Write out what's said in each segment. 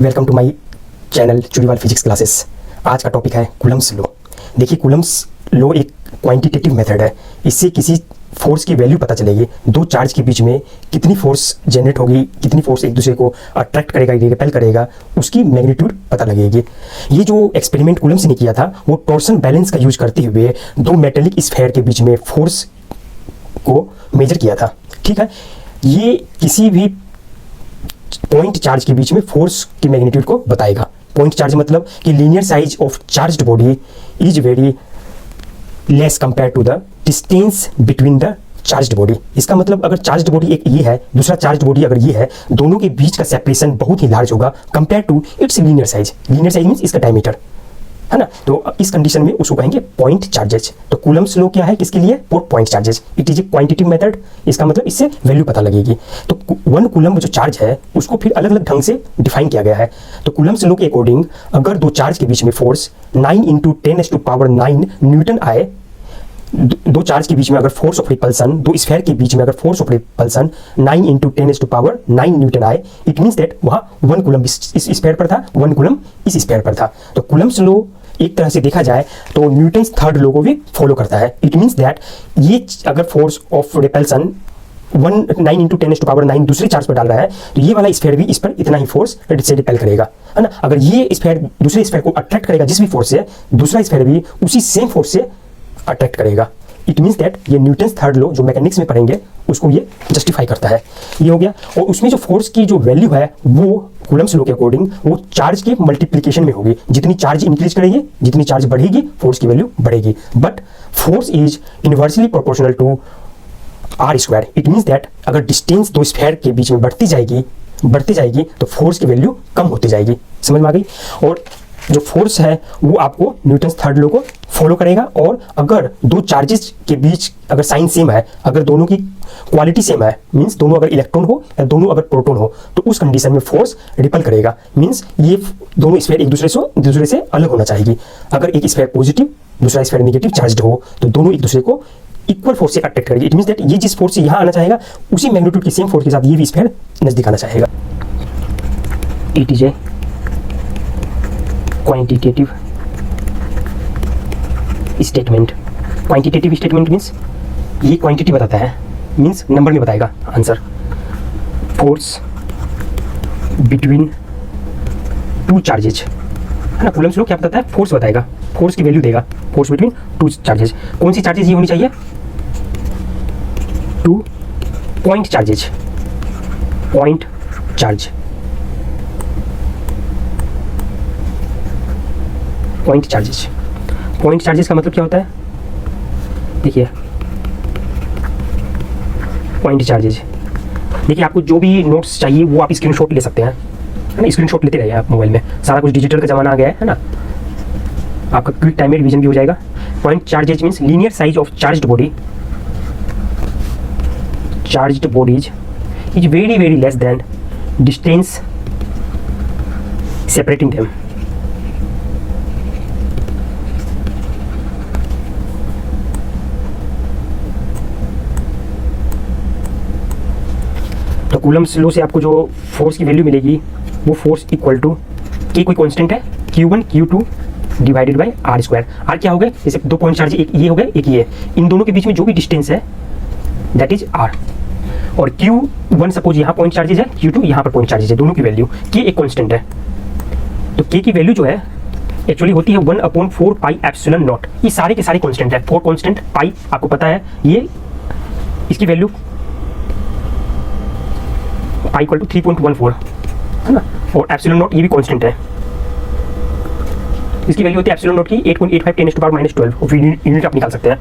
Welcome to my channel Chudiwal physics classes. आज का topic है कूलम्स लॉ। देखिए, कूलम्स लॉ एक क्वांटिटेटिव मेथड है। इससे किसी फोर्स की वैल्यू पता चलेगी। दो चार्ज के बीच में कितनी फोर्स जनरेट होगी, कितनी फोर्स एक दूसरे को अट्रैक्ट करेगा, रिपेल करेगा, उसकी मैग्नीट्यूड पता लगेगी। ये जो एक्सपेरिमेंट कूलम्स ने किया था वो टॉर्सन बैलेंस का यूज करते हुए दो मेटेलिक स्फेयर के बीच में फोर्स को मेजर किया था। ठीक है, ये किसी भी पॉइंट चार्ज के बीच में फोर्स की मैग्नीट्यूड को बताएगा। पॉइंट चार्ज मतलब कि linear size of charged body is very less compare to the distance between the charged body. इसका मतलब अगर चार्ज्ड बॉडी एक ये है, दूसरा चार्ज्ड बॉडी अगर ये है, दोनों के बीच का सेपरेशन बहुत ही लार्ज होगा compare to its linear size. Linear size means इसका डायमीटर, है ना। तो इस कंडीशन में उसको कहेंगे पॉइंट चार्जेज। तो कूलम्स लॉ क्या है, किसके लिए? Point charges. It is a quantitative method. इसका मतलब इससे वैल्यू पता लगेगी। तो 1 कूलम जो चार्ज है उसको फिर अलग अलग ढंग से डिफाइन किया गया है। तो कूलम्स लॉ के अकॉर्डिंग अगर दो चार्ज के बीच में फोर्स 9 × 10⁻⁹ न्यूटन आए, दो चार्ज के बीच में अगर फोर्स ऑफ रिपल्सन, दो स्फीयर के बीच में अगर फोर्स ऑफ रिपल्सन 9 × 10⁻⁹ न्यूटन आए, इट मींस दैट वहां 1 कूलम इस स्फीयर पर था, 1 कूलम इस स्फीयर पर था। तो कूलम्स लॉ एक तरह से देखा जाए तो न्यूटन्स थर्ड लॉ को भी फॉलो करता है। इट मींस दैट ये अगर फोर्स ऑफ रिपल्सन 9 × 10⁻⁹ दूसरे चार्ज पर डाल रहा है तो ये वाला स्फीयर भी इस पर इतना ही फोर्स से रिपेल करेगा, है ना। अगर ये स्फीयर दूसरे स्फीयर को अट्रैक्ट करेगा जिस भी फोर्स से, दूसरा स्फीयर भी उसी सेम फोर्स से अट्रैक्ट करेगा। इट मींस दैट ये न्यूटन्स थर्ड लॉ जो मैकेनिक्स में पढ़ेंगे उसको ये जस्टिफाई करता है। ये हो गया। और उसमें जो फोर्स की जो वैल्यू है वो कूलम्स लॉ के अकॉर्डिंग वो चार्ज के मल्टीप्लिकेशन में होगी। जितनी चार्ज इंक्रीज करेगी, जितनी चार्ज बढ़ेगी, फोर्स की वैल्यू बढ़ेगी। But force is inversely proportional to r²। It means that अगर डिस्टेंस दो स्फीयर के बीच में बढ़ती जाएगी तो फोर्स की वैल्यू कम होती जाएगी। समझ में आ गई? और जो फोर्स है वो आपको न्यूटन्स थर्ड लॉ को फॉलो करेगा। और अगर दो चार्जेस के बीच अगर साइन सेम है, अगर दोनों की क्वालिटी सेम है, मींस दोनों अगर इलेक्ट्रॉन हो या दोनों अगर प्रोटॉन हो, तो उस कंडीशन में फोर्स रिपल करेगा। मींस ये दोनों स्फीयर एक दूसरे से अलग होना चाहिए। अगर एक स्फीयर पॉजिटिव, दूसरा स्फीयर नेगेटिव चार्ज्ड हो तो दोनों एक दूसरे को इक्वल फोर्स से अट्रैक्ट करेगी। इट मींस दैट ये जिस फोर्स से यहाँ आना चाहेगा उसी मैग्नीट्यूड की सेम फोर्स के साथ ये भी स्फीयर नजदीक आना चाहेगा। It is a quantitative statement. Quantitative statement means ये क्वांटिटी बताता है, मींस नंबर में बताएगा answer. Force between two charges, है ना। कूलम्स लॉ क्या बताता है? फोर्स बताएगा, फोर्स की वैल्यू देगा। Force between two charges. कौन सी चार्जेज ये होनी चाहिए? 2 point charges. Point charge, point charges. Point charges का मतलब क्या होता है? देखिए, पॉइंट चार्जेज। देखिए, आपको जो भी नोट्स चाहिए वो आप स्क्रीनशॉट ले सकते हैं, है ना। स्क्रीनशॉट लेते रहिए आप मोबाइल में। सारा कुछ डिजिटल का जमाना आ गया है ना। आपका क्विक टाइम रिवीजन भी हो जाएगा। Point charges means linear size of charged body. Charged bodies is very very less than distance separating them. तो कूलम्स लॉ से आपको जो फोर्स की वैल्यू मिलेगी वो फोर्स इक्वल टू के कोई कांस्टेंट है Q1 Q2 divided by r²। r क्या हो गए? जैसे दो पॉइंट चार्ज, एक ये हो गए, एक ये। इन दोनों के बीच में जो भी डिस्टेंस है दैट इज r। और Q1 सपोज यहाँ पॉइंट चार्जेज है, Q2 यहाँ पर पॉइंट चार्जेज है। दोनों की वैल्यू k एक कांस्टेंट है। तो k की वैल्यू जो है एक्चुअली होती है 1/4πε0। ये सारे के सारे कांस्टेंट है। 4 कांस्टेंट, पाई आपको पता है, ये इसकी वैल्यू I = 3.14, है ना। और ε0 ये भी कांस्टेंट है। इसकी वैल्यू होती है ε0 की 8.85 10⁻⁻12। और फिर यूनिट आप निकाल सकते हैं,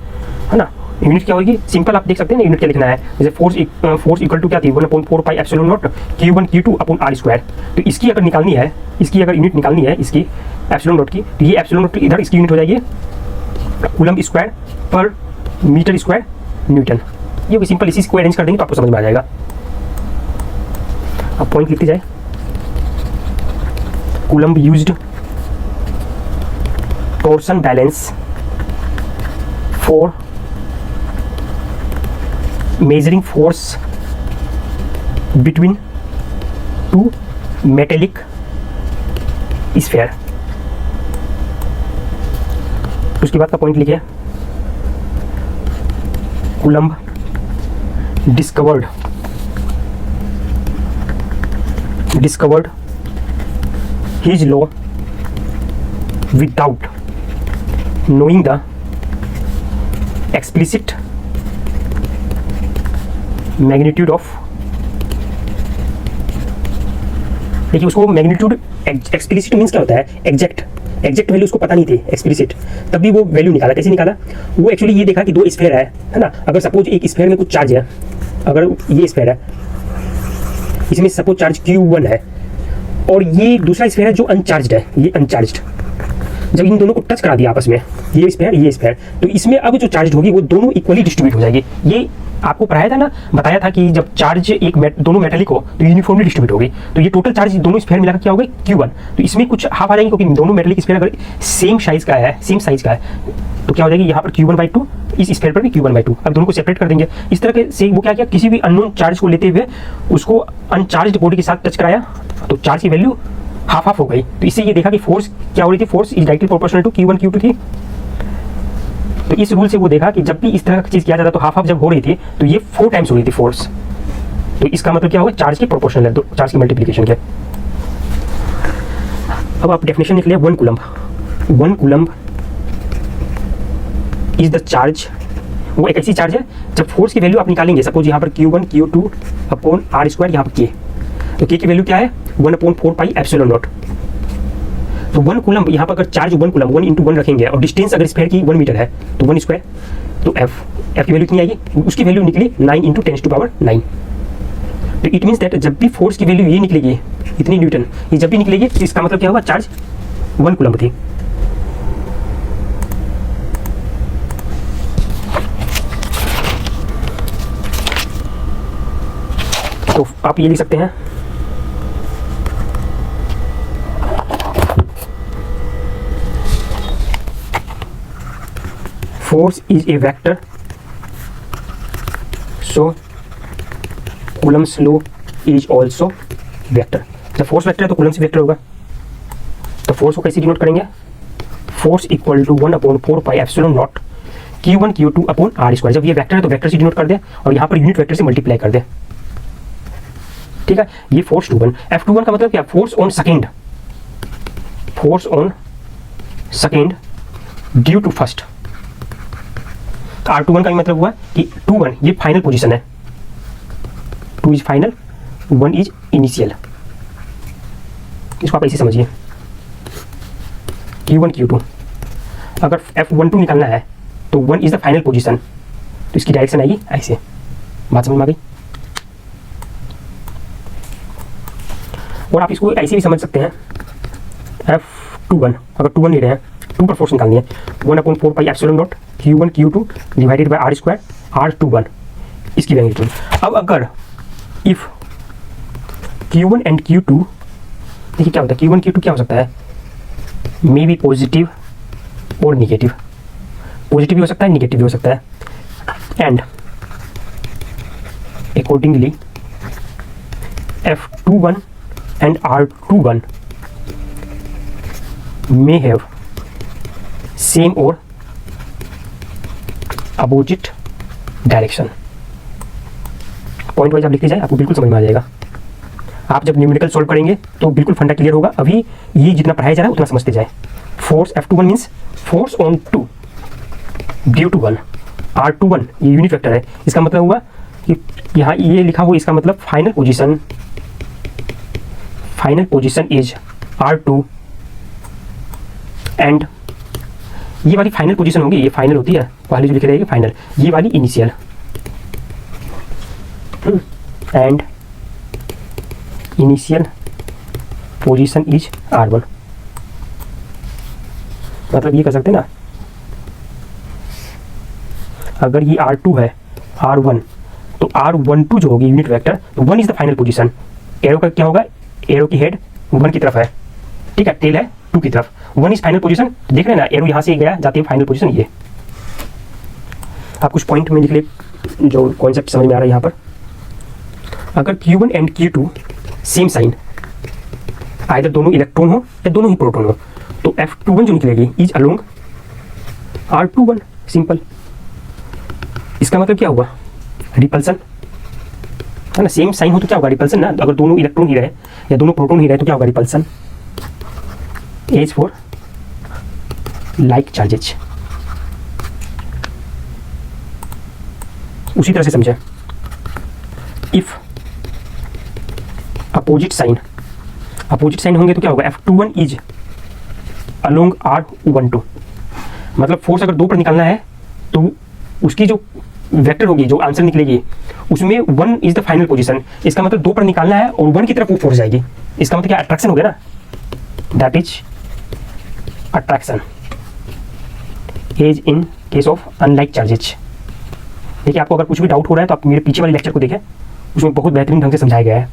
है ना। यूनिट क्या होगी? सिंपल आप देख सकते हैं ना, यूनिट क्या लिखना है। जैसे फोर्स इक्वल टू क्या थी? 1/4πε0 Q1 Q2 अपन r²। तो इसकी अगर निकालनी है, इसकी अगर यूनिट निकालनी है इसकी ε0 की, तो ये ε0 इधर इसकी यूनिट हो जाएगी कूलम स्क्वायर पर मीटर स्क्वायर न्यूटन। ये सिंपल इसी को अरेंज कर देंगे तो आपको समझ में आ जाएगा। अब पॉइंट लिखते जाए। Coulomb used torsion balance for measuring force between two metallic sphere. उसके बाद का पॉइंट लिखिए, coulomb discovered his law without knowing the explicit magnitude of, देखिए उसको मैग्नीट्यूड एक्सप्लिसिट मीन्स क्या होता है, एग्जैक्ट वैल्यू उसको पता नहीं थी एक्सप्लिसिट, तब भी वो वैल्यू निकाला। कैसे निकाला? वो एक्चुअली ये देखा कि दो स्फीयर है ना, अगर सपोज एक स्फीयर में कुछ चार्ज है, अगर ये स्फीयर है इसमें सपोज चार्ज Q1 है और ये दूसरा स्फीयर है जो अनचार्ज्ड है, ये अनचार्ज्ड, जब इन दोनों को टच करा दिया आपस में, ये स्फीयर तो इसमें अब जो चार्ज होगी वो दोनों इक्वली डिस्ट्रीब्यूट हो जाएगी। ये आपको पढ़ाया था ना, बताया था कि जब चार्ज दोनों मेटेलिक हो तो यूनिफॉर्मली डिस्ट्रीब्यूट होगी। तो ये टोटल चार्ज दोनों स्फीयर मिलाकर क्या हो गई Q1, तो इसमें कुछ हाफ आ जाएंगे क्योंकि दोनों मेटेलिक स्फीयर अगर सेम साइज का है तो क्या हो जाएगी यहाँ पर Q1/2, इस स्फीयर पर भी Q1/2। अब दोनों को सेपरेट कर देंगे। इस तरह से वो क्या किया, किसी भी अननोन चार्ज को लेते हुए उसको अनचार्ज्ड बॉडी के साथ टच कराया तो चार्ज की वैल्यू हाफ हो गई। तो इससे ये देखा कि फोर्स क्या हो रही थी, force is directly proportional to Q1 Q2 थी। तो इस रूल से वो देखा कि जब भी इस तरह की चीज किया जाता तो हाफ जब हो रही थी तो ये 4 टाइम्स हो रही थी फोर्स। तो इसका मतलब क्या होगा, चार्ज के प्रोपोर्शनल है, चार्ज की मल्टीप्लिकेशन के। अब आप डेफिनेशन लिख लिया, 1 कूलम्ब इज द चार्ज, वो एक ऐसी चार्ज है जब फोर्स की वैल्यू आप निकालेंगे, सपोज यहाँ पर Q1 Q2 अपॉन R², यहाँ पर K, तो K की वैल्यू क्या है 1/4πε0। तो 1 कूलम्ब यहाँ पर अगर चार्ज 1 कूलम्ब 1 × 1 रखेंगे और डिस्टेंस अगर स्फीयर की 1 मीटर है तो 1 स्क्वायर, तो F की वैल्यू कितनी आएगी, उसकी वैल्यू निकली 9 × 10⁻⁹। तो इट मीन्स दैट जब भी फोर्स की वैल्यू ये निकलेगी इतनी न्यूटन, ये जब भी निकलेगी तो इसका मतलब क्या होगा, चार्ज 1 कूलम्ब थी। तो आप ये लिख सकते हैं, force is a vector, so Coulomb's law is also vector। जब फोर्स वेक्टर है तो कूलम्ब वेक्टर होगा। तो फोर्स को कैसे डिनोट करेंगे, force equal to 1/4πε0 Q1 Q2 upon R²। जब ये वेक्टर है तो वेक्टर से डिनोट कर दे और यहाँ पर यूनिट वेक्टर से मल्टीप्लाई कर दे। ठीक है, ये फोर्स 2/1। F21 का मतलब क्या, force on second due to first. R21 का भी मतलब हुआ कि 2/1 ये फाइनल पोजीशन है, 2 इज फाइनल 1 इज इनिशियल। इसको आप ऐसे समझिए, Q1 Q2 अगर F12 निकालना है तो 1 इज द फाइनल पोजीशन, तो इसकी डायरेक्शन आएगी ऐसे। बात समझ में आ गई? और आप इसको ऐसे भी समझ सकते हैं, F21 अगर 2/1 ले रहे हैं, 2 पर फोर्स निकालनी है, 1/4πε0 Q1 Q2 divided by R² R21 इसकी मैग्नीट्यूड। अब अगर इफ Q1 एंड Q2, देखिए क्या होता है, Q1 Q2 क्या हो सकता है, मे बी पॉजिटिव और निगेटिव, पॉजिटिव भी हो सकता है निगेटिव भी हो सकता है। And accordingly F21 and R21 may have same or opposite direction. Point wise आप लिखते जाए, आपको बिल्कुल समझ में आ जाएगा। आप जब न्यूमेरिकल सॉल्व करेंगे तो बिल्कुल फंडा क्लियर होगा। अभी ये जितना पढ़ाया जा रहा है उतना समझते जाए। Force F21 means force on 2 due to 1। R21 ये यूनिट वेक्टर है, इसका मतलब हुआ कि यहाँ ये लिखा हुआ, इसका मतलब final position is R2 and ये वाली फाइनल पोजीशन होगी, ये फाइनल होती है, पहले जो लिखे रहेगी फाइनल, ये वाली initial, and initial position is R1। मतलब ये कर सकते हैं ना, अगर ये R2 है R1 तो R12 जो होगी यूनिट वेक्टर, तो 1 is the final position. Arrow का क्या होगा, एरो की हेड 1 की तरफ है, ठीक है, टेल है 2 की तरफ, 1 इज फाइनल पोजीशन। देख रहे हैं ना, एरो यहाँ से गया जाती है फाइनल पोजीशन ये। आप कुछ पॉइंट में लिख ले जो कॉन्सेप्ट समझ में आ रहा है यहाँ पर। अगर Q1 and Q2 same sign, either दोनों इलेक्ट्रॉन हो या दोनों ही प्रोटॉन हो। तो F21 जो निकलेगी इज अलोंग R21, सिंपल। इसका मतलब क्या हुआ, रिपल्सन है ना। सेम साइन हो तो क्या होगा, रिपल्सन ना। अगर दोनों इलेक्ट्रॉन ही रहे या दोनों प्रोटॉन ही रहे तो क्या होगा, repulsion. As for like charges. उसी तरह से समझे, इफ अपोजिट साइन होंगे तो क्या होगा, F21 इज अलोंग R12। मतलब फोर्स अगर 2 पर निकालना है तो उसकी जो वेक्टर होगी, जो आंसर निकलेगी, उसमें 1 इज द फाइनल पोजीशन। इसका मतलब 2 पर निकालना है और 1 की तरफ वो फोर्स जाएगी। इसका मतलब क्या, अट्रैक्शन हो गया ना, that is attraction. As in case of unlike charges. देखिए, आपको अगर कुछ भी डाउट हो रहा है तो आप मेरे पीछे वाले लेक्चर को देखें, उसमें बहुत बेहतरीन ढंग से समझाया गया है।